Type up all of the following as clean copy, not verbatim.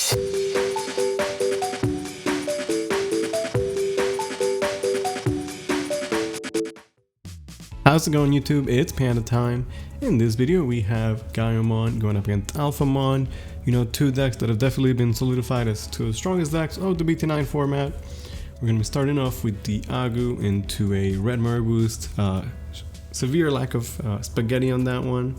How's it going, YouTube? It's Panda time. In this video we have Gaiomon going up against Alphamon. You know, two decks that have definitely been solidified as two of the strongest decks of the BT9 format. We're going to be starting off with the Agu into a red Murray boost. Severe lack of spaghetti on that one.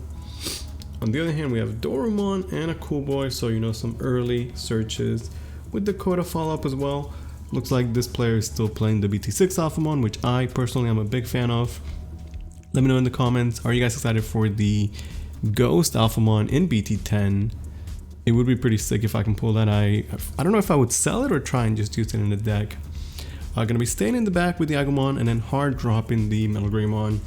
On the other hand, we have Dorumon and a Cool Boy, so you know, some early searches with the Coda follow-up as well. Looks like this player is still playing the BT6 Alphamon, which I personally am a big fan of. Let me know in the comments, are you guys excited for the Ghost Alphamon in BT10? It would be pretty sick if I can pull that. I don't know if I would sell it or try and just use it in the deck. Gonna be staying in the back with the Agumon and then hard dropping the Metal Greymon.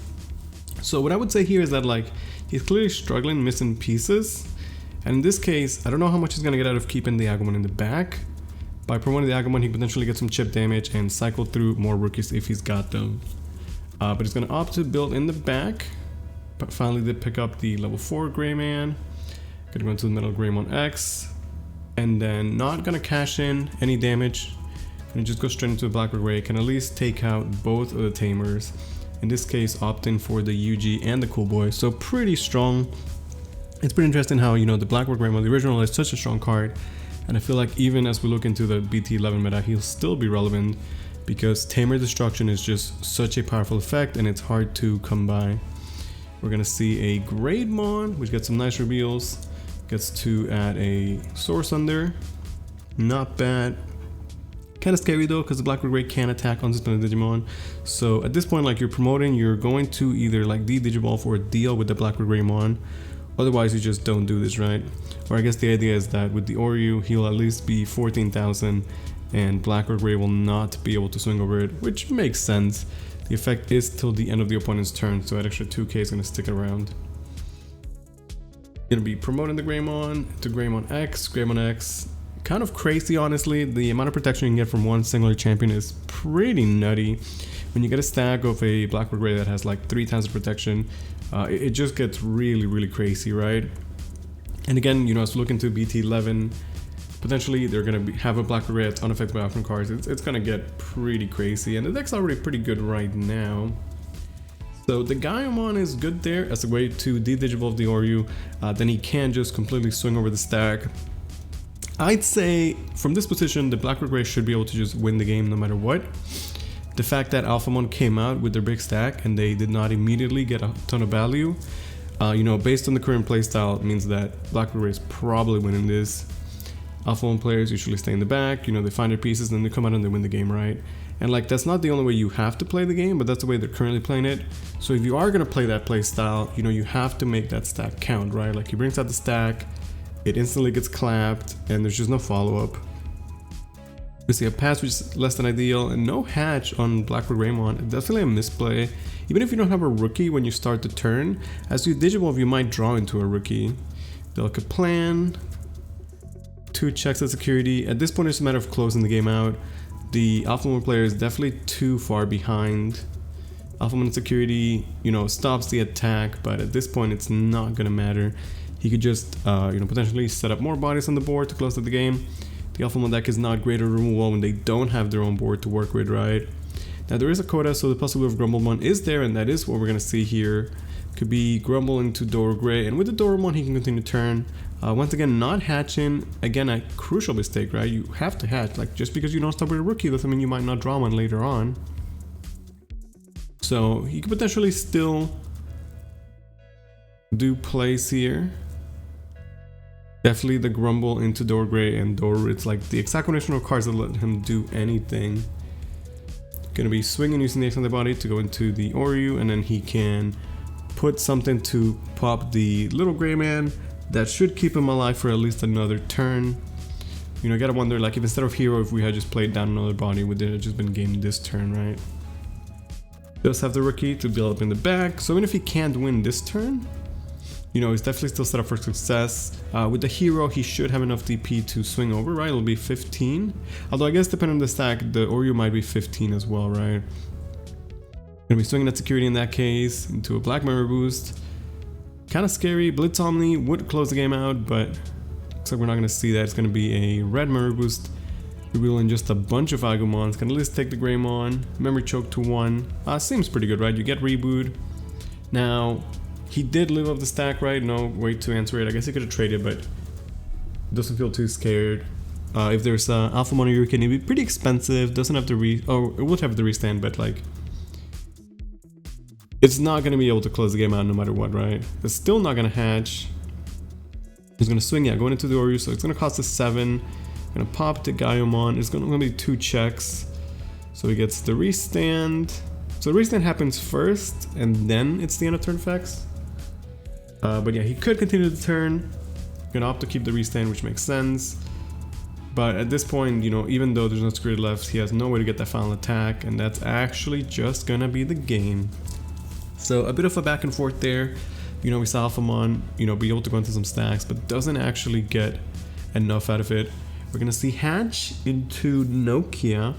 So what I would say here is that, like, he's clearly struggling, missing pieces. And in this case, I don't know how much he's gonna get out of keeping the Agumon in the back. By promoting the Agumon, he can potentially get some chip damage and cycle through more rookies if he's got them. But he's going to opt to build in the back. But finally did pick up the level 4 Greymon. Going to go into the Metal Greymon X. And then not going to cash in any damage. Going to just go straight into the Black Gray. Can at least take out both of the Tamers. In this case, opting for the UG and the Cool Boy. So pretty strong. It's pretty interesting how, you know, the Black Greymon, the original, is such a strong card. And I feel like even as we look into the BT11 meta, he'll still be relevant. Because Tamer Destruction is just such a powerful effect and it's hard to come by. We're going to see a Greymon, which gets some nice reveals. Gets to add a Source Under. Not bad. Kind of scary though, because the Black Gray can attack unsuspended Digimon. So at this point, like, you're promoting, you're going to either like de-Digivolve or deal with the Black Greymon. Otherwise, you just don't do this, right? Or I guess the idea is that with the Oryu, he'll at least be 14,000. And Black or Gray will not be able to swing over it, which makes sense. The effect is till the end of the opponent's turn, so that extra 2k is going to stick around. Gonna be promoting the Greymon to Greymon X. Greymon X, kind of crazy, honestly. The amount of protection you can get from one singular champion is pretty nutty. When you get a stack of a Black or Gray that has like 3 times the protection, it just gets really, really crazy, right? And again, you know, as we look into BT11, potentially they're going to have a Black Gray that's unaffected by offering cards. It's going to get pretty crazy, and the deck's already pretty good right now. So the Gaiomon is good there as a way to de-Digivolve the Oryu. Then he can just completely swing over the stack. I'd say from this position, the Black Gray should be able to just win the game no matter what. The fact that Alphamon came out with their big stack and they did not immediately get a ton of value, you know, based on the current playstyle, it means that Black Gray is probably winning this. Alphamon players usually stay in the back, you know, they find their pieces and then they come out and they win the game, right? And like, that's not the only way you have to play the game, but that's the way they're currently playing it. So if you are going to play that play style, you know, you have to make that stack count, right? Like, he brings out the stack, it instantly gets clapped, and there's just no follow-up. We see a pass which is less than ideal, and no hatch on Black Greymon. Definitely a misplay. Even if you don't have a rookie when you start the turn, as you Digivolve, you might draw into a rookie. Delicate plan. 2 checks at security. At this point, it's a matter of closing the game out. The Alphamon player is definitely too far behind. Alphamon security, you know, stops the attack, but at this point, it's not gonna matter. He could just, you know, potentially set up more bodies on the board to close out the game. The Alphamon deck is not great at removal when they don't have their own board to work with, right? Now, there is a Coda, so the possibility of Grumblemon is there, and that is what we're gonna see here. Could be Grumble into Doro Gray, and with the Dorumon, he can continue to turn. Once again, not hatching, again, a crucial mistake, right? You have to hatch. Like, just because you don't start with a rookie doesn't mean you might not draw one later on. So he could potentially still do plays here. Definitely the Grumble into Doro Gray and Doro. It's like the exact combination of cards that let him do anything. Gonna be swinging using the X on the body to go into the Oryu, and then he can put something to pop the little Greymon. That should keep him alive for at least another turn. You know, I gotta wonder, like, if instead of hero, if we had just played down another body, would it have just been gamed this turn, right? Does have the rookie to build up in the back, so even if he can't win this turn, you know, he's definitely still set up for success. With the hero, he should have enough DP to swing over, right? It'll be 15. Although I guess depending on the stack, the Oryu might be 15 as well, right? Gonna be swinging at security in that case, into a Black Mirror boost. Kind of scary. Blitz Omni would close the game out, but Looks like we're not going to see that. It's going to be a red memory boost. Revealing just a bunch of Agumons. Can at least take the Gaiomon. Memory choke to 1. Seems pretty good, right? You get reboot. Now, he did live off the stack, right? No way to answer it. I guess he could have traded, but doesn't feel too scared. If there's Alphamon or Hurricane, it'd be pretty expensive. Doesn't have the it would have the restand, but like, it's not going to be able to close the game out no matter what, right? It's still not going to hatch. He's going to swing, yeah, going into the Oryu, so it's going to cost us 7. Going to pop the Gaiomon. It's going to be 2 checks. So he gets the restand. So the restand happens first, and then it's the end of turn effects. But yeah, he could continue the turn. Going to opt to keep the restand, which makes sense. But at this point, you know, even though there's no security left, he has no way to get that final attack, and that's actually just going to be the game. So a bit of a back and forth there. You know, we saw Alphamon, you know, be able to go into some stacks, but doesn't actually get enough out of it. We're going to see hatch into Nokia.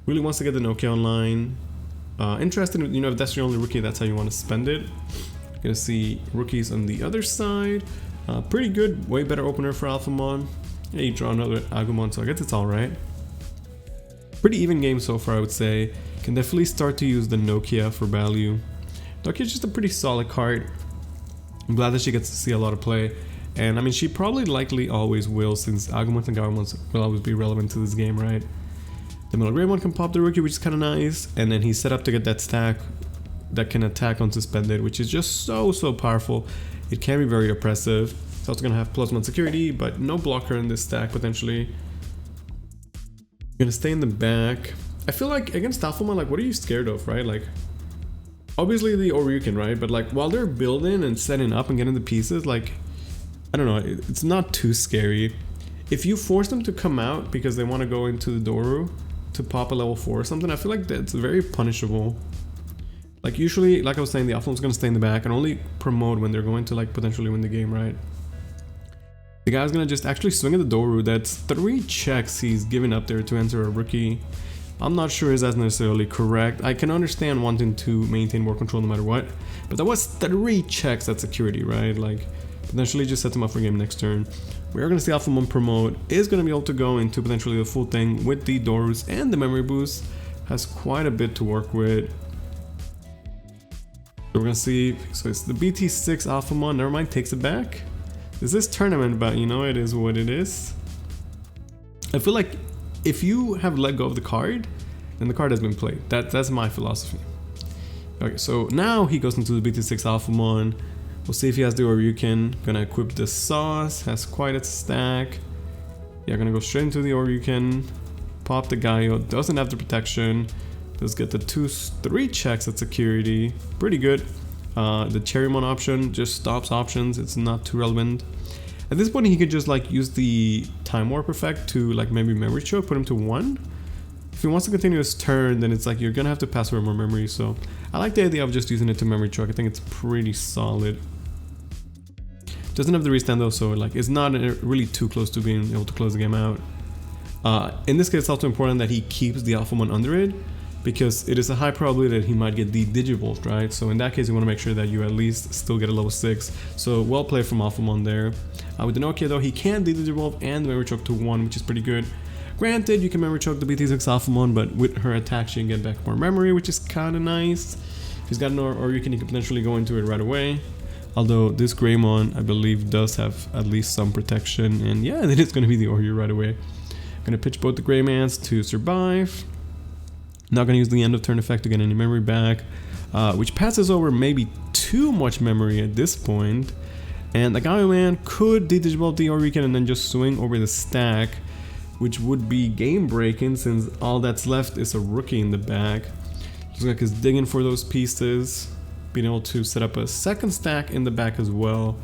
Really wants to get the Nokia online. Interested, you know, if that's your only rookie, that's how you want to spend it. Going to see rookies on the other side. Pretty good, way better opener for Alphamon. Yeah, you draw another Agumon, so I guess it's alright. Pretty even game so far, I would say. Can definitely start to use the Nokia for value. Nokia's just a pretty solid card. I'm glad that she gets to see a lot of play. And I mean, she probably likely always will, since Agumons and Gaiomons will always be relevant to this game, right? The middle Gaiomon can pop the rookie, which is kind of nice. And then he's set up to get that stack that can attack unsuspended, which is just so powerful. It can be very oppressive. It's also going to have +1 security, but no blocker in this stack, potentially. Going to stay in the back. I feel like against Alphamon, like, what are you scared of, right? Like, obviously the Oryuken, right? But like, while they're building and setting up and getting the pieces, like, I don't know, it's not too scary. If you force them to come out because they want to go into the Doru to pop a level 4 or something, I feel like that's very punishable. Like, usually, like I was saying, the Alphamon's going to stay in the back and only promote when they're going to like potentially win the game, right? The guy's going to just actually swing at the Doru. That's 3 checks he's giving up there to enter a rookie. I'm not sure if that's necessarily correct. I can understand wanting to maintain more control no matter what, but that was 3 checks at security, right? Like, potentially just set him up for game next turn. We are going to see Alphamon promote. Is going to be able to go into potentially the full thing with the Dorus and the memory boost. Has quite a bit to work with. So we're going to see, so it's the BT6 Alphamon, never mind, takes it back. This is tournament, but you know, it is what it is. I feel like if you have let go of the card, then the card has been played. That's my philosophy. Okay, so now he goes into the BT6 Alphamon. We'll see if he has the Oryuken. Gonna equip the sauce, has quite a stack. Yeah, gonna go straight into the Oryuken. Pop the Gaio, doesn't have the protection. Does get the 3 checks at security. Pretty good. The Cherrymon option just stops options, it's not too relevant. At this point he could just like use the Time Warp effect to like maybe memory choke, put him to 1. If he wants to continue his turn, then it's like you're gonna have to pass over more memory, so I like the idea of just using it to memory choke. I think it's pretty solid. Doesn't have the restand though, so like it's not really too close to being able to close the game out. In this case, it's also important that he keeps the Alphamon under it, because it is a high probability that he might get the Digivolve, right? So in that case, you want to make sure that you at least still get a level 6. So well played from Alphamon there. With the Nokia though, he can Digivolve and memory choke to 1, which is pretty good. Granted, you can memory choke the BT6 Alphamon, but with her attack, she can get back more memory, which is kind of nice. If he's got an Oryuken, he can potentially go into it right away. Although this Gaiomon, I believe, does have at least some protection, and yeah, it is going to be the Oryu right away. I'm going to pitch both the Greymans to survive. Not going to use the end of turn effect to get any memory back, which passes over maybe too much memory at this point. And the Gaiomon could Digivolve the Oryuken and then just swing over the stack, which would be game breaking since all that's left is a rookie in the back. Looks like he's digging for those pieces, being able to set up a second stack in the back as well.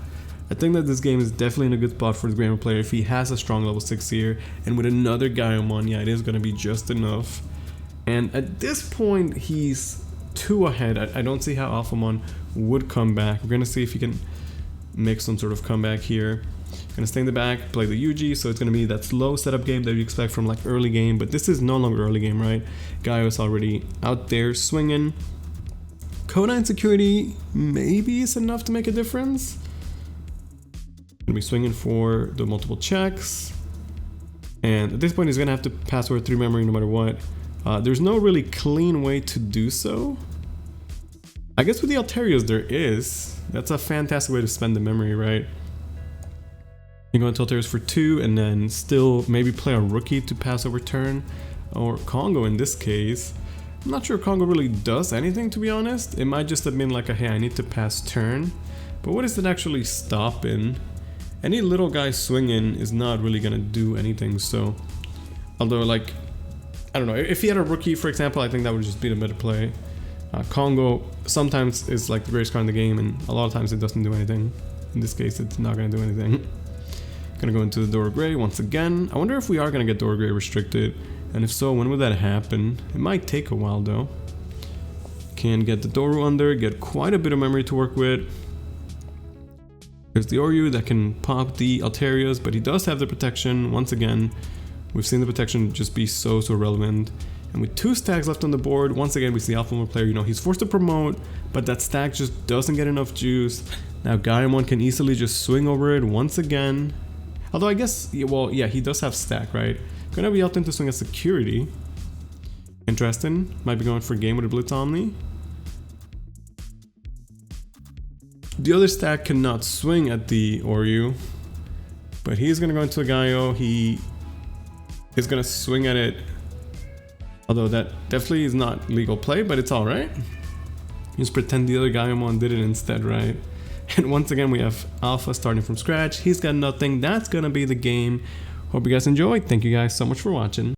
I think that this game is definitely in a good spot for the Gaiomon player if he has a strong level 6 here, and with another Gaiomon, yeah, it is going to be just enough. And at this point, he's 2 ahead. I don't see how Alphamon would come back. We're going to see if he can make some sort of comeback here. Going to stay in the back, play the Yuji, so it's going to be that slow setup game that you expect from like early game, but this is no longer early game, right? Gaio is already out there swinging. Code 9 security maybe is enough to make a difference. Gonna be swinging for the multiple checks. And at this point, he's gonna have to pass over 3 memory no matter what. There's no really clean way to do so. I guess with the Alterios there is. That's a fantastic way to spend the memory, right? You go into Alterios for 2 and then still maybe play a rookie to pass over turn. Or Congo in this case. I'm not sure Congo really does anything, to be honest. It might just have been like a, hey, I need to pass turn. But what is it actually stopping? Any little guy swinging is not really gonna do anything, so... Although, like, I don't know, if he had a rookie, for example, I think that would just be the better play. Congo sometimes is like the greatest card in the game, and a lot of times it doesn't do anything. In this case, it's not gonna do anything. Gonna go into the Dora Gray once again. I wonder if we are gonna get Dora Gray restricted, and if so, when would that happen? It might take a while though. Can get the Doru under, get quite a bit of memory to work with. There's the Oryu that can pop the Alterios, but he does have the protection. Once again, we've seen the protection just be so relevant. And with 2 stacks left on the board, once again we see Alphamon player, you know, he's forced to promote, but that stack just doesn't get enough juice. Now Gaiomon can easily just swing over it once again. Although I guess, well, yeah, he does have stack, right? Gonna be out into swing as security. Interesting. Might be going for a game with a Blitz Omni. The other stack cannot swing at the Oryu, but he's gonna go into a Gaio. He is gonna swing at it, although that definitely is not legal play, but it's alright. Just pretend the other Gaiomon did it instead, right? And once again we have Alpha starting from scratch. He's got nothing. That's gonna be the game. Hope you guys enjoyed. Thank you guys so much for watching.